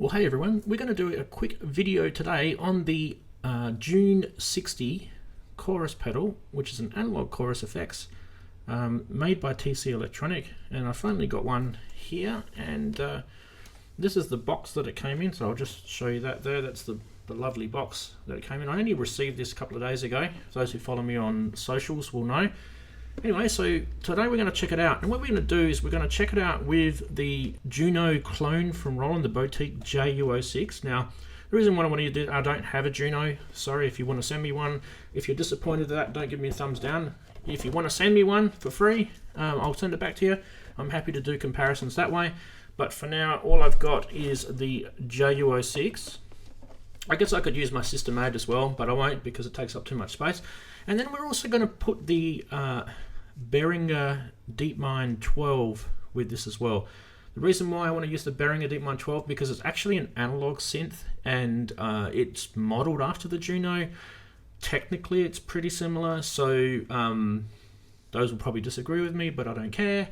Well, hey everyone, we're going to do a quick video today on the June-60 chorus pedal, which is an analog chorus effects made by TC Electronic, and I finally got one here, and this is the box that it came in, so I'll just show you that there. That's the lovely box that it came in. I only received this a couple of days ago. Those who follow me on socials will know. Anyway, so today we're going to check it out, and what we're going to do is we're going to check it out with the Juno clone from Roland, the Boutique JU-06. Now, the reason why I want to do, I don't have a Juno. Sorry, if you want to send me one. If you're disappointed at that, don't give me a thumbs down. If you want to send me one for free, I'll send it back to you. I'm happy to do comparisons that way. But for now, all I've got is the JU-06. I guess I could use my System 8 as well, but I won't because it takes up too much space. And then we're also going to put the Behringer Deepmind 12 with this as well. The reason why I want to use the Behringer Deepmind 12 because it's actually an analog synth, and it's modeled after the Juno. Technically it's pretty similar, so those will probably disagree with me, but I don't care.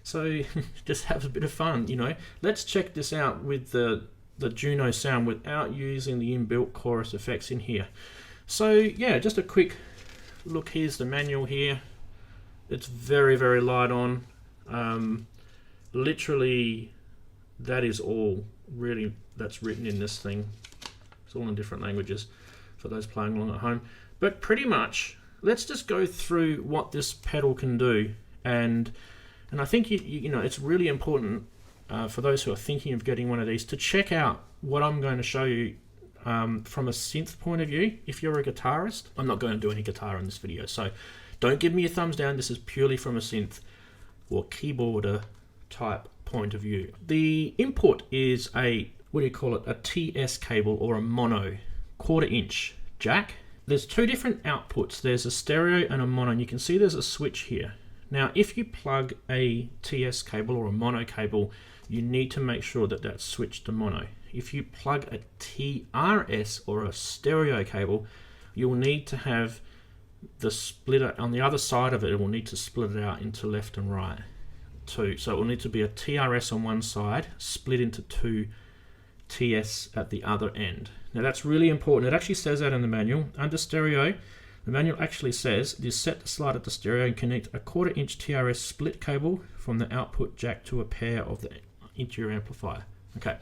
So just have a bit of fun, you know. Let's check this out with the Juno sound without using the inbuilt chorus effects in here. So yeah, just a quick look. Here's the manual here. It's very, very light on. Literally, that is all really that's written in this thing. It's all in different languages for those playing along at home. But pretty much, let's just go through what this pedal can do. And I think you know it's really important for those who are thinking of getting one of these to check out what I'm going to show you from a synth point of view. If you're a guitarist, I'm not going to do any guitar in this video, so don't give me a thumbs down. This is purely from a synth or keyboarder type point of view. The input is a, what do you call it, a TS cable or a mono 1/4 inch jack. There's two different outputs. There's a stereo and a mono, and you can see there's a switch here. Now, if you plug a TS cable or a mono cable, you need to make sure that that's switched to mono. If you plug a TRS or a stereo cable, you'll need to have the splitter on the other side of it. It will need to split it out into left and right too. So it will need to be a TRS on one side, split into two TS at the other end. Now that's really important. It actually says that in the manual. Under stereo, the manual actually says you set the slider to stereo and connect a 1/4 inch TRS split cable from the output jack to a pair of the interior amplifier. Okay.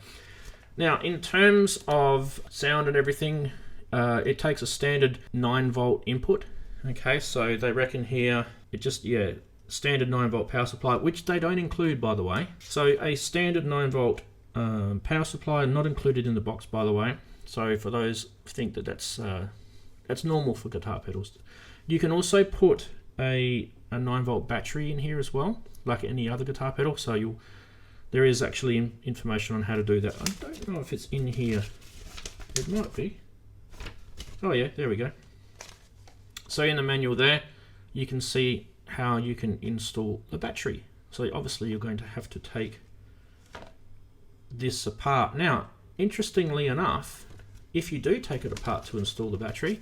Now, in terms of sound and everything, it takes a standard 9-volt input. Okay, so they reckon here it just, yeah, standard 9-volt power supply, which they don't include, by the way. So a standard 9-volt power supply, not included in the box, by the way. So for those who think that that's normal for guitar pedals. You can also put a 9-volt battery in here as well, like any other guitar pedal. So there is actually information on how to do that. I don't know if it's in here. It might be. Oh yeah, there we go. So in the manual there, you can see how you can install the battery. So obviously you're going to have to take this apart. Now, interestingly enough, if you do take it apart to install the battery,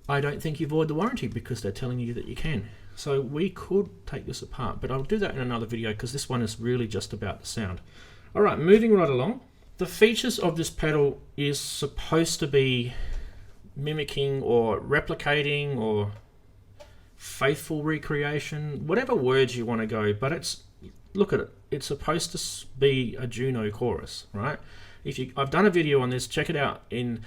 I don't think you void the warranty because they're telling you that you can. So we could take this apart, but I'll do that in another video because this one is really just about the sound. All right, moving right along. The features of this pedal is supposed to be mimicking or replicating or faithful recreation, whatever words you want to go, but it's, look at it, it's supposed to be a Juno chorus, right? I've done a video on this, check it out in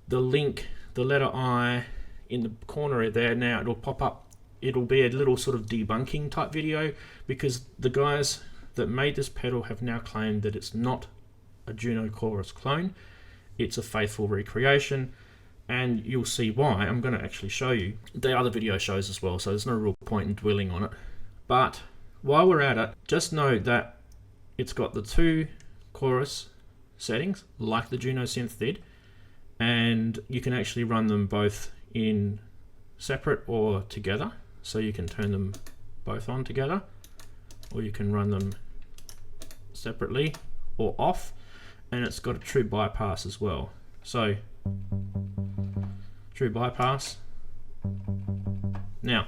the link, the letter I in the corner there. Now it'll pop up, it'll be a little sort of debunking type video because the guys that made this pedal have now claimed that it's not a Juno chorus clone, it's a faithful recreation. And you'll see why. I'm going to actually show you. The other video shows as well, so there's no real point in dwelling on it. But while we're at it, just know that it's got the two chorus settings, like the Juno synth did, and you can actually run them both in separate or together. So you can turn them both on together, or you can run them separately or off, and it's got a true bypass as well. So true bypass. Now,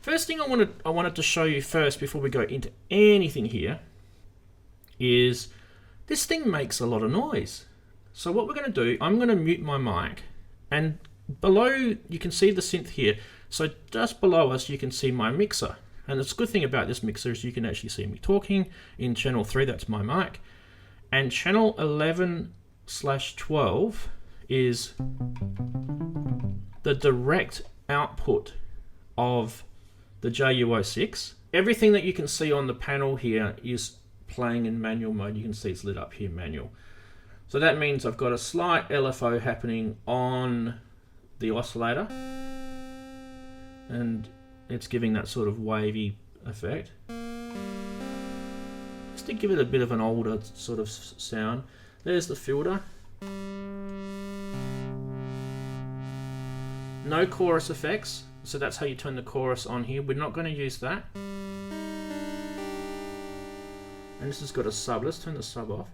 first thing I wanted to show you first before we go into anything here is this thing makes a lot of noise. So what we're going to do, I'm going to mute my mic, and below you can see the synth here. So just below us you can see my mixer. And the good thing about this mixer is you can actually see me talking. In channel 3, that's my mic. And channel 11/12 is the direct output of the JU-06. Everything that you can see on the panel here is playing in manual mode. You can see it's lit up here, manual. So that means I've got a slight LFO happening on the oscillator, and it's giving that sort of wavy effect. Just to give it a bit of an older sort of sound. There's the filter. No chorus effects, so that's how you turn the chorus on here. We're not going to use that. And this has got a sub. Let's turn the sub off.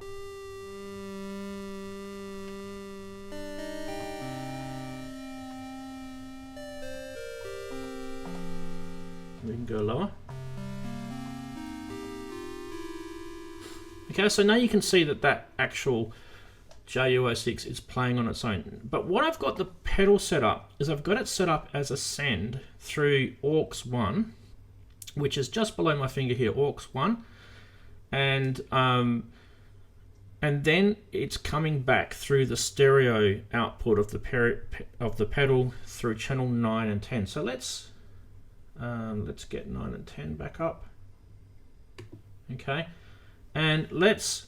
We can go lower. Okay, so now you can see that that actual JU-06 is playing on its own. But what I've got the pedal set up is I've got it set up as a send through aux1, which is just below my finger here, aux1, and then it's coming back through the stereo output of the pedal through channel 9 and 10. So let's get 9 and 10 back up. Okay, and let's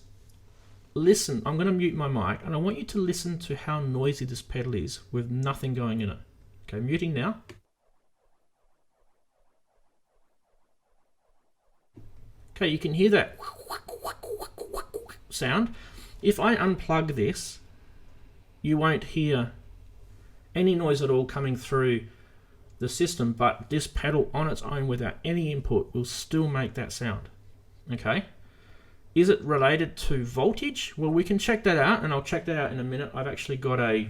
listen. I'm going to mute my mic, and I want you to listen to how noisy this pedal is with nothing going in it. Okay, muting now. Okay, you can hear that sound. If I unplug this, you won't hear any noise at all coming through the system, but this pedal on its own without any input will still make that sound. Okay, is it related to voltage? Well, we can check that out, and I'll check that out in a minute. I've actually got a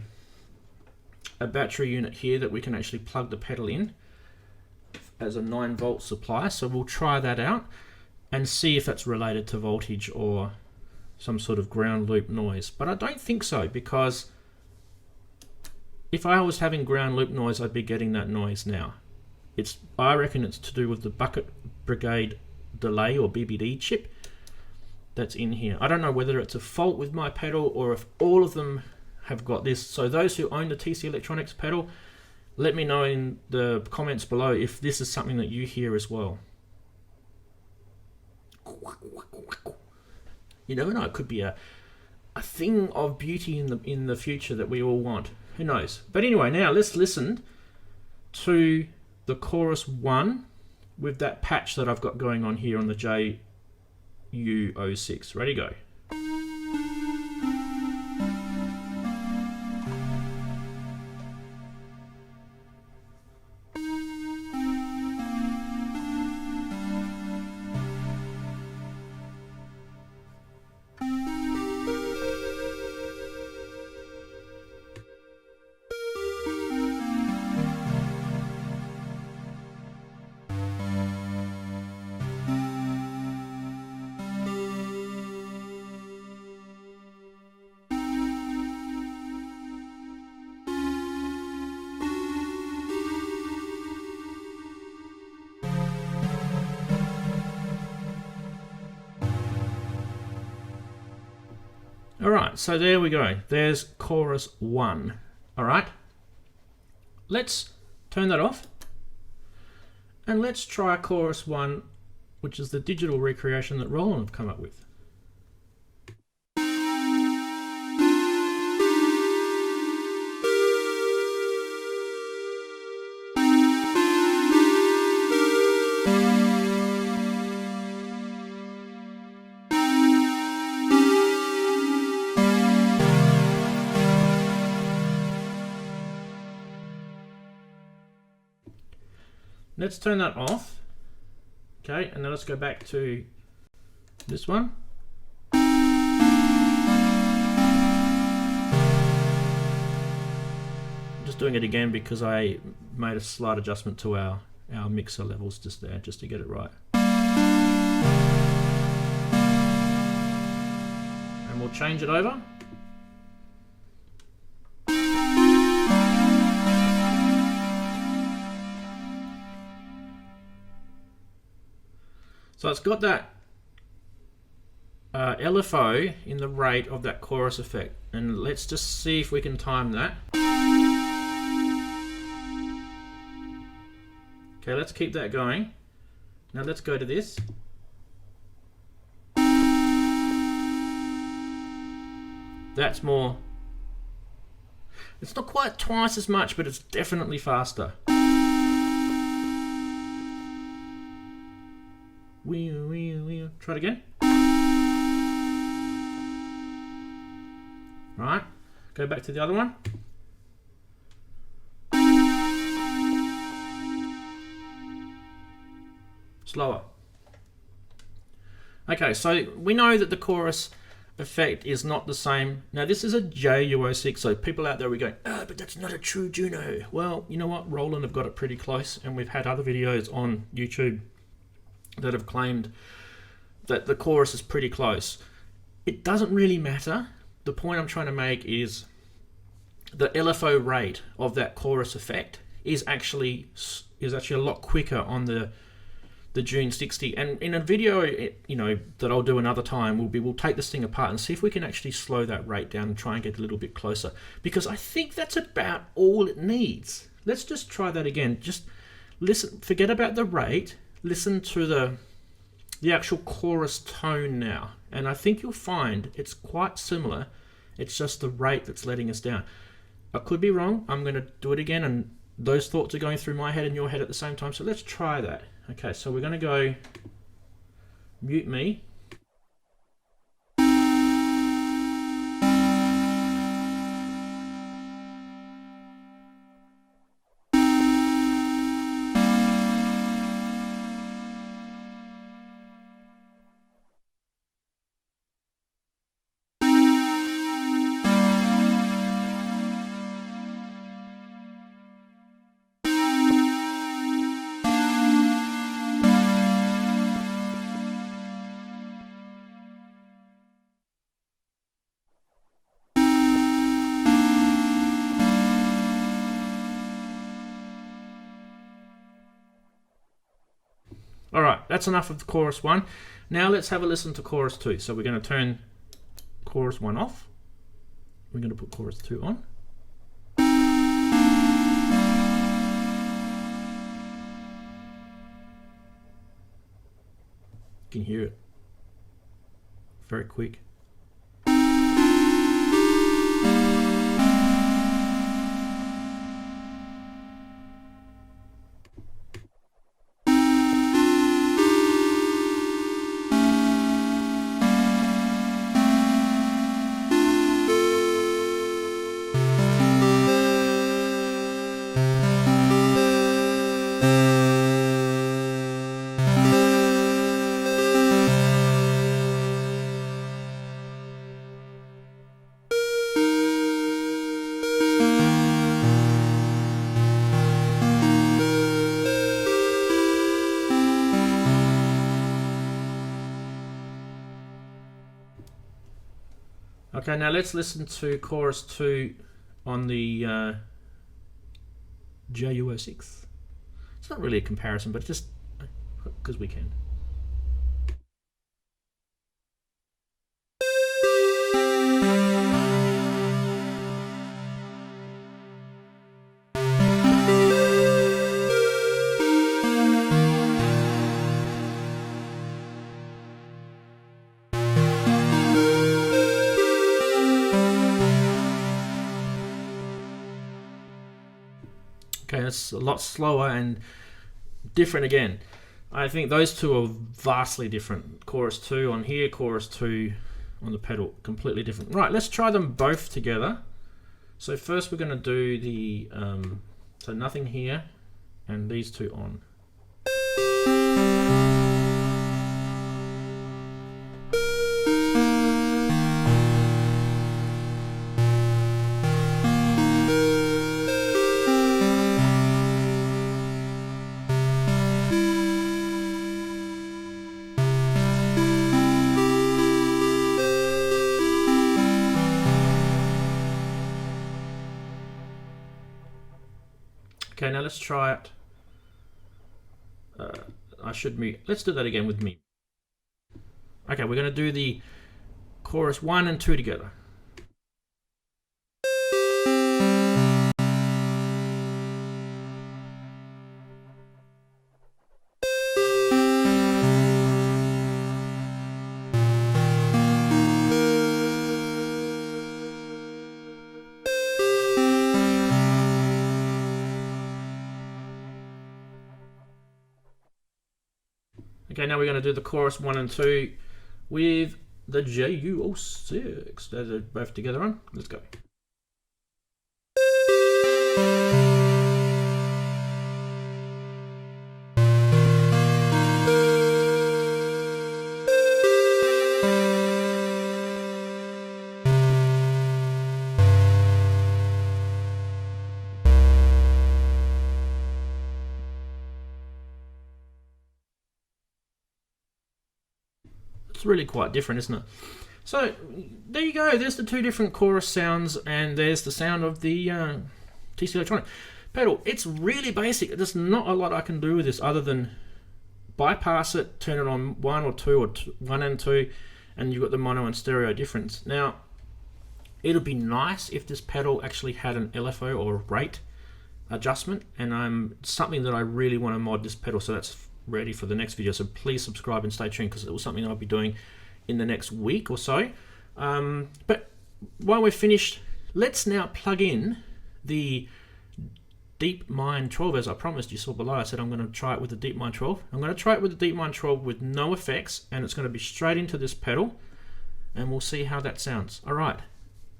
battery unit here that we can actually plug the pedal in as a 9-volt supply, so we'll try that out and see if that's related to voltage or some sort of ground loop noise. But I don't think so, because if I was having ground loop noise, I'd be getting that noise now. I reckon it's to do with the bucket brigade delay or BBD chip that's in here. I don't know whether it's a fault with my pedal or if all of them have got this. So those who own the TC Electronics pedal, let me know in the comments below if this is something that you hear as well. You never know, it could be a thing of beauty in the future that we all want. Who knows? But anyway, now let's listen to the chorus 1 with that patch that I've got going on here on the JU-06. Ready, go. Alright, so there we go. There's chorus 1. Alright, let's turn that off and let's try chorus 1, which is the digital recreation that Roland have come up with. Let's turn that off. Okay, and then let's go back to this one. I'm just doing it again because I made a slight adjustment to our mixer levels just there, just to get it right. and we'll change it over. So it's got that LFO in the rate of that chorus effect, and let's just see if we can time that. Okay, let's keep that going. Now let's go to this. That's more, it's not quite twice as much, but it's definitely faster. Try it again. Right, go back to the other one. Slower. Okay, so we know that the chorus effect is not the same. Now this is a JU-06, so people out there will go, oh, but that's not a true Juno. Well, you know what, Roland have got it pretty close, and we've had other videos on YouTube that have claimed that the chorus is pretty close. It doesn't really matter. The point I'm trying to make is the LFO rate of that chorus effect is actually a lot quicker on the June-60. And in a video, you know, that I'll do another time, we'll take this thing apart and see if we can actually slow that rate down and try and get a little bit closer, because I think that's about all it needs. Let's just try that again. Just listen, forget about the rate, listen to the actual chorus tone now, and I think you'll find it's quite similar. It's just the rate that's letting us down. I could be wrong. I'm going to do it again, and those thoughts are going through my head and your head at the same time, so let's try that. Okay, so we're going to go mute me. All right, that's enough of the chorus 1. Now let's have a listen to chorus 2. So we're going to turn chorus 1 off. We're going to put chorus 2 on. You can hear it. Very quick. Okay, now let's listen to chorus 2 on the JU-06. It's not really a comparison, but just because we can. Okay, it's a lot slower and different again. I think those two are vastly different. Chorus 2 on here, chorus 2 on the pedal, completely different. Right, let's try them both together. So first we're going to do the, so nothing here, and these two on. let's try it. I should mute. Let's do that again with me. Okay, we're going to do the chorus 1 and 2 together. Okay, now we're going to do the chorus 1 and 2 with the JU-06. They're both together on. Let's go. It's really quite different, isn't it? So there you go. There's the two different chorus sounds, and there's the sound of the TC Electronic pedal. It's really basic. There's not a lot I can do with this other than bypass it, turn it on 1 or 2 or 1 and 2, and you've got the mono and stereo difference. Now, it'll be nice if this pedal actually had an LFO or rate adjustment, and something that I really want to mod this pedal, so that's ready for the next video. So please subscribe and stay tuned, because it was something that I'll be doing in the next week or so. But while we're finished, let's now plug in the Deepmind 12, as I promised. You saw below, I said I'm going to try it with the Deepmind 12. I'm going to try it with the Deepmind 12 with no effects, and it's going to be straight into this pedal, and we'll see how that sounds. All right,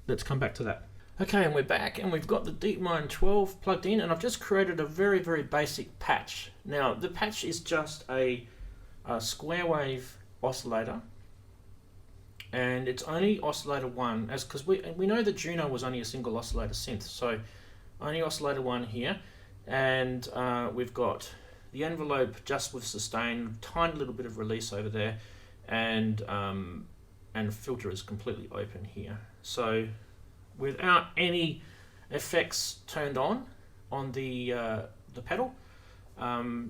let's come back to that. Okay, and we're back, and we've got the Deepmind 12 plugged in, and I've just created a very, very basic patch. Now, the patch is just a square wave oscillator, and it's only oscillator 1, because we know that Juno was only a single oscillator synth, so only oscillator 1 here, and we've got the envelope just with sustain, tiny little bit of release over there, and the filter is completely open here. So without any effects turned on the pedal,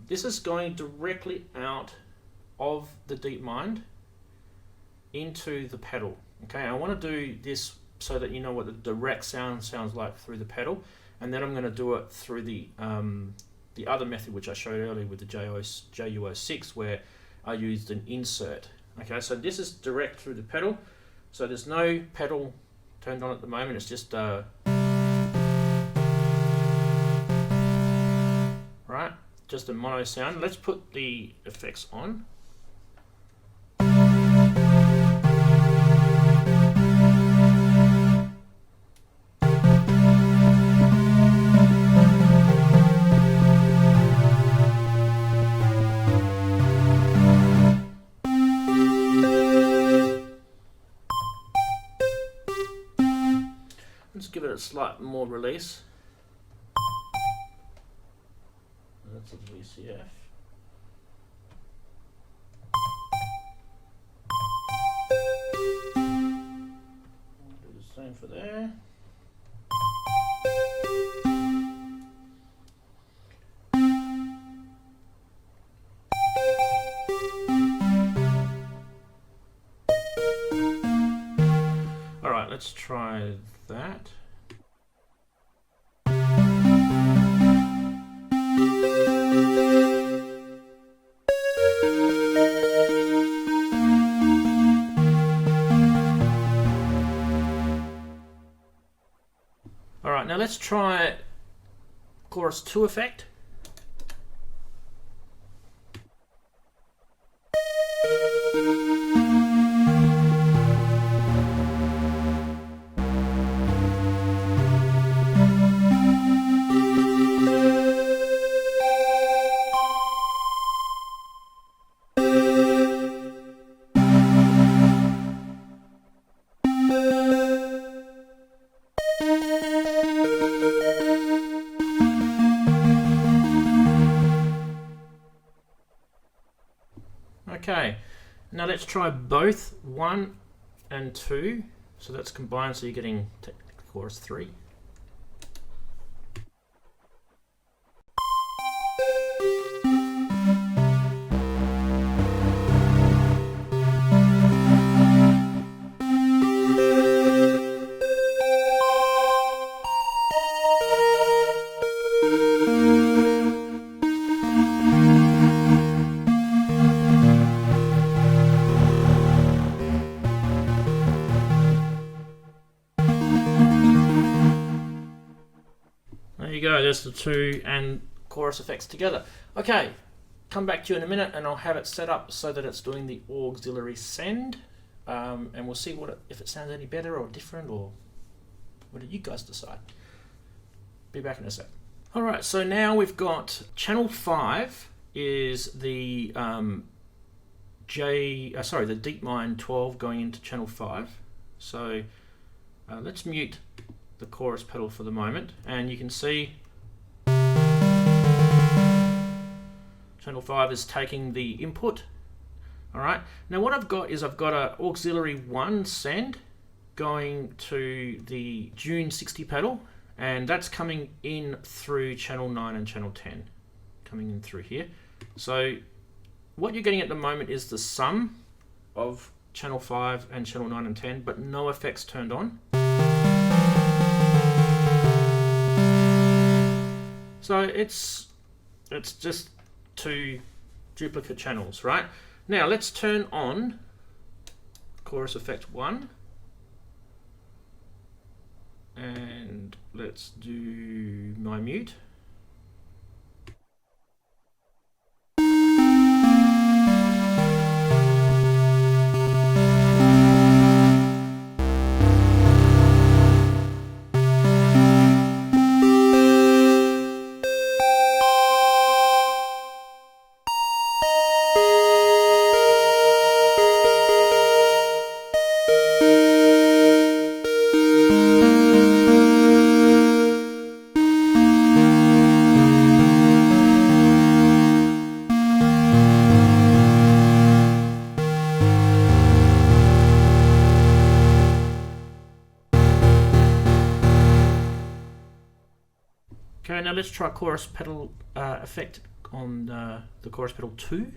this is going directly out of the Deepmind into the pedal. Okay, I want to do this so that you know what the direct sound sounds like through the pedal, and then I'm going to do it through the other method which I showed earlier with the JU-06, where I used an insert. Okay, so this is direct through the pedal, so there's no pedal turned on at the moment. It's just right, just a mono sound. Let's put the effects on. Let's give it a slight more release. That's a VCF. Do the same for there. All right, let's try that. All right, now let's try chorus 2 effect. Okay, now let's try both 1 and 2, so that's combined, so you're getting chorus 3. there's the two and chorus effects together. Okay, come back to you in a minute and I'll have it set up so that it's doing the auxiliary send, and we'll see if it sounds any better or different, or what do you guys decide. Be back in a sec. Alright, so now we've got channel 5 is the the Deepmind 12 going into channel 5. So let's mute the chorus pedal for the moment, and you can see channel 5 is taking the input. Alright, now what I've got is I've got an auxiliary 1 send going to the June-60 pedal, and that's coming in through channel 9 and channel 10, coming in through here. So what you're getting at the moment is the sum of channel 5 and channel 9 and 10, but no effects turned on. So it's just two duplicate channels, right? Now let's turn on chorus effect 1, and let's do my mute. Okay, now let's try chorus pedal effect on the chorus pedal 2.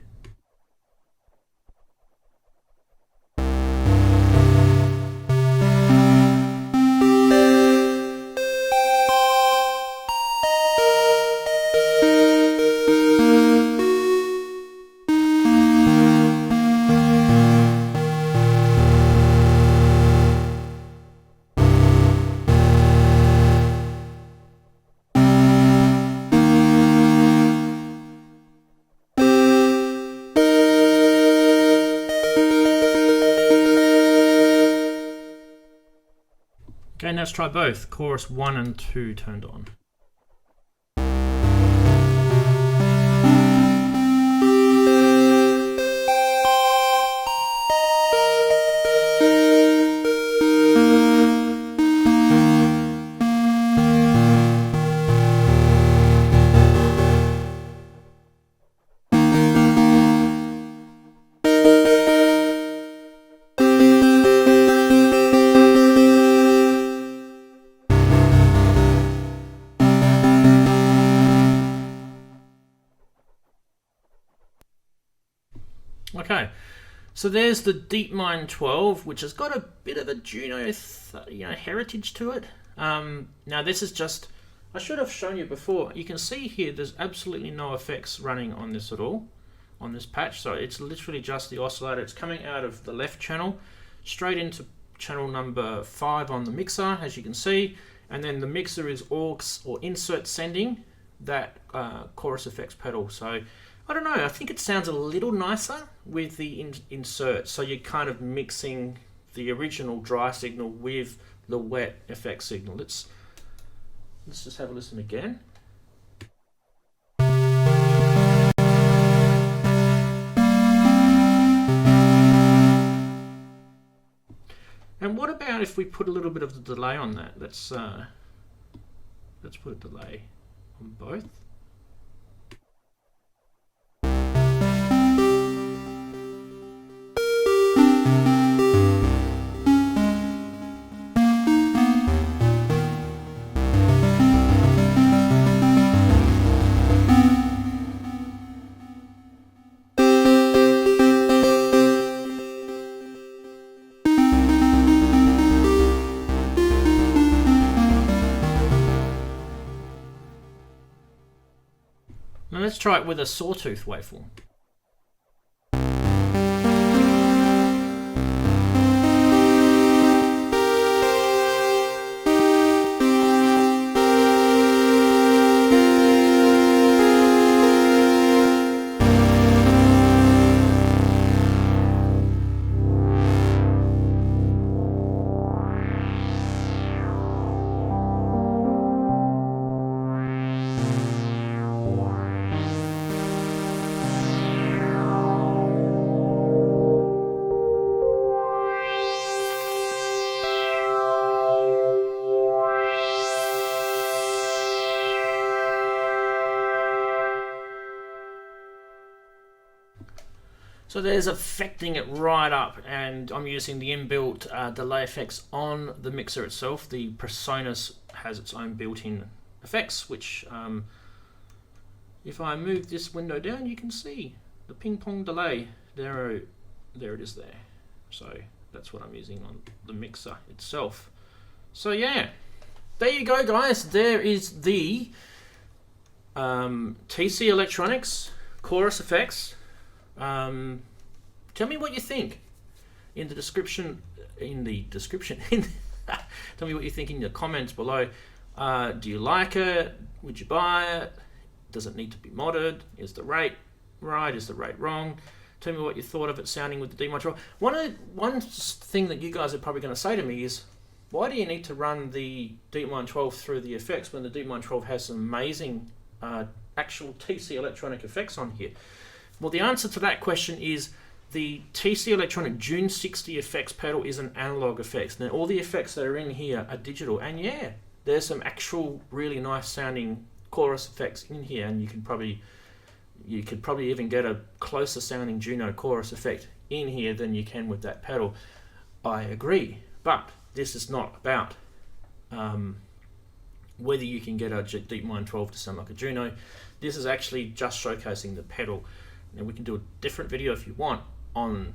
Okay, now let's try both. Chorus 1 and 2 turned on. Okay, so there's the Deepmind 12, which has got a bit of a Juno heritage to it. Now this is just, I should have shown you before, you can see here there's absolutely no effects running on this at all, on this patch. So it's literally just the oscillator. It's coming out of the left channel, straight into channel number 5 on the mixer, as you can see, and then the mixer is aux or insert sending that chorus effects pedal. So I don't know, I think it sounds a little nicer with the insert. So you're kind of mixing the original dry signal with the wet effect signal. Let's just have a listen again. And what about if we put a little bit of the delay on that? Let's put a delay on both. Now let's try it with a sawtooth waveform. So there's affecting it right up, and I'm using the inbuilt delay effects on the mixer itself. The Presonus has its own built-in effects, which if I move this window down, you can see the ping pong delay. There it is there. So that's what I'm using on the mixer itself. So yeah, there you go, guys. There is the TC Electronics chorus effects. Tell me what you think in the description. Tell me what you think in the comments below. Do you like it? Would you buy it? Does it need to be modded? Is the rate right? Is the rate wrong? Tell me what you thought of it sounding with the Deepmind 12. One thing that you guys are probably going to say to me is, why do you need to run the Deepmind 12 through the effects when the Deepmind 12 has some amazing actual TC electronic effects on here? Well, the answer to that question is the TC Electronic June-60 effects pedal is an analog effects. Now, all the effects that are in here are digital, and yeah, there's some actual really nice sounding chorus effects in here, and you could probably even get a closer sounding Juno chorus effect in here than you can with that pedal. I agree, but this is not about whether you can get a Deepmind 12 to sound like a Juno. This is actually just showcasing the pedal. Now we can do a different video if you want on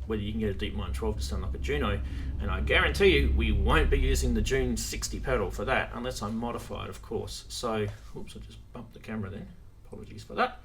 whether you can get a Deepmind 12 to sound like a Juno, and I guarantee you we won't be using the June-60 pedal for that unless I modify it, of course. So, oops, I just bumped the camera then. Apologies for that.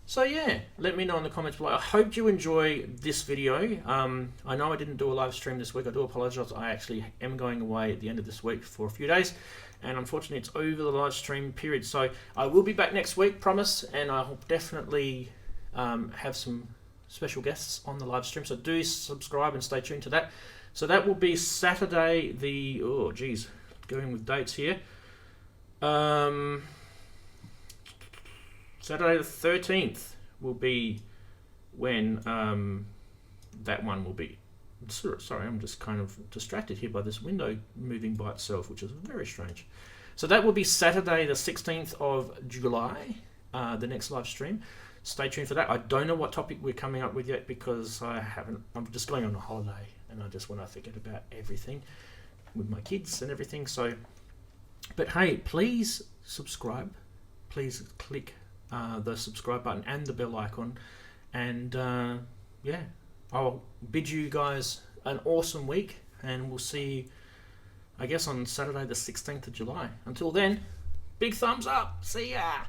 So yeah, let me know in the comments below. I hope you enjoy this video. I know I didn't do a live stream this week. I do apologize. I actually am going away at the end of this week for a few days, and unfortunately it's over the live stream period. So I will be back next week, promise, and I'll definitely have some special guests on the live stream. So do subscribe and stay tuned to that. So that will be Saturday the, oh geez, going with dates here. Saturday the 13th will be when that one will be. Sorry, I'm just kind of distracted here by this window moving by itself, which is very strange. So that will be Saturday the 16th of July, the next live stream. Stay tuned for that. I don't know what topic we're coming up with yet because I'm just going on a holiday and I just want to forget about everything with my kids and everything. So, but hey, please subscribe. Please click the subscribe button and the bell icon, and yeah, I'll bid you guys an awesome week, and we'll see you, I guess, on Saturday the 16th of July. Until then, big thumbs up. See ya.